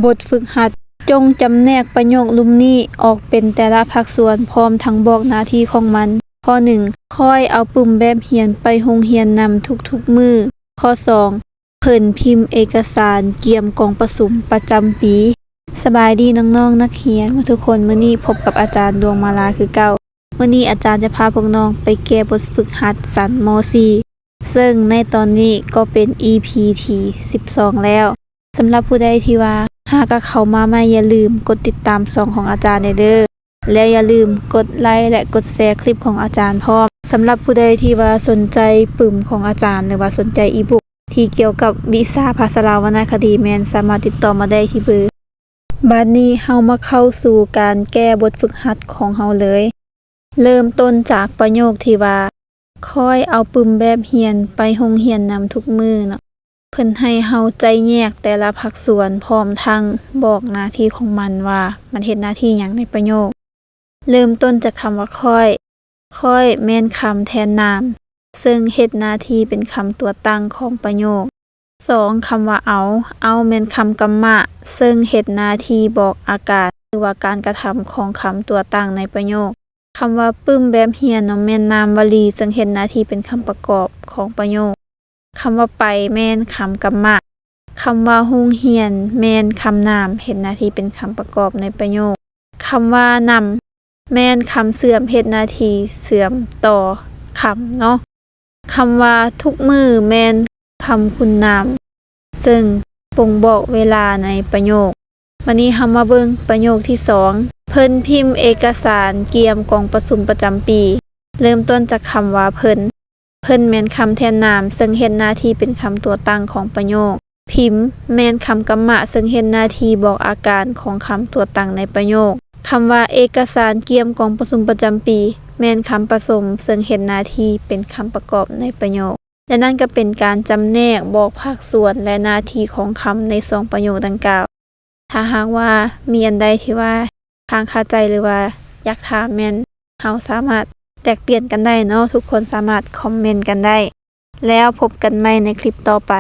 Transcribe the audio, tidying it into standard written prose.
บทฝึกหัดจงจำแนกประโยคลุ่มนี้ออกเป็นแต่ละภาคส่วนพร้อมทั้งบอกหน้าที่ของมันข้อ1ค่อยเอาปุ่มแบบเรียนไปโรงเรียนนำทุกๆมื้อข้อ2เพิ่นพิมพ์เอกสารเกี่ยมกองประสุมประจำปีสบายดีน้องๆนักเรียนทุกคนมื้อนี้พบกับอาจารย์ดวงมาลาคือเก่ามื้อนี้อาจารย์จะพาพวกน้องไปแก้บทฝึกหัดสันม .4 ซึ่งในตอนนี้ก็เป็น EP ที่12แล้วสำหรับผู้ใดที่ว่าหากเข้ามาใหม่อย่าลืมกดติดตามช่องของอาจารย์เด้อและอย่าลืมกดไลค์และกดแชร์คลิปของอาจารย์พร้อมสำหรับผู้ใดที่ว่าสนใจปึ่มของอาจารย์หรือว่าสนใจอีบุ๊กที่เกี่ยวกับวิชาภาษาลาววรรณคดีแม่นสามารถติดต่อมาได้ที่เบอร์บัดนี้เฮามาเข้าสู่การแก้บทฝึกหัดของเฮาเลยเริ่มต้นจากประโยคที่ว่าค่อยเอาปึ่มแบบเรียนไปโรงเรียนนำทุกมื้อเนาะเพิ่นให้เฮาใจแยกแต่ละภาคส่วนพร้อมทั้งบอกหน้าที่ของมันว่ามันเฮ็ดหน้าที่หยังในประโยคเริ่มต้นจากคำว่าค่อยแม่นคำแทนนามซึ่งเฮ็ดหน้าที่เป็นคำตัวตั้งของประโยค2คำว่าเอาแม่นคำกรรมะซึ่งเฮ็ดหน้าที่บอกอาการหรือว่าการกระทำของคำตัวตั้งในประโยคคำว่าปึ้มแบบเรียนเนาะแม่นนามวลีซึ่งเฮ็ดหน้าที่เป็นคำประกอบของประโยคคำว่าไปแม่นคำกรรมะคำว่าโรงเรียนแม่นคำนามเฮ็ดหน้าที่เป็นคำประกอบในประโยคคำว่านำแม่นคำเสื่อมเฮ็ดหน้าที่เสื่อมต่อคำเนาะคำว่าทุกมื้อแม่นคำคุณนามซึ่งบ่งบอกเวลาในประโยควันนี้เฮามาเบิ่งประโยคที่2เพิ่นพิมพ์เอกสารเกี่ยมกองประชุมประจำปีเริ่มต้นจากคำว่าเพิ่นแม่นคำแทนนามซึ่งเฮ็ดหน้าที่เป็นคำตัวตั้งของประโยคพิมพ์แม่นคำกรรมะซึ่งเฮ็ดหน้าที่บอกอาการของคำตัวตั้งในประโยคคำว่าเอกสารเกี่ยมกองประชุมประจำปีแม่นคำผสมซึ่งเฮ็ดหน้าที่เป็นคำประกอบในประโยคและนั่นก็เป็นการจำแนกบอกภาคส่วนและหน้าที่ของคำใน2ประโยคดังกล่าวถ้าหากว่ามีอันใดที่ว่าค้างคาใจหรือว่าอยากถามแม่นเฮาสามารถแลกเปลี่ยนกันได้เนาะทุกคนสามารถคอมเมนต์กันได้แล้วพบกันใหม่ในคลิปต่อไป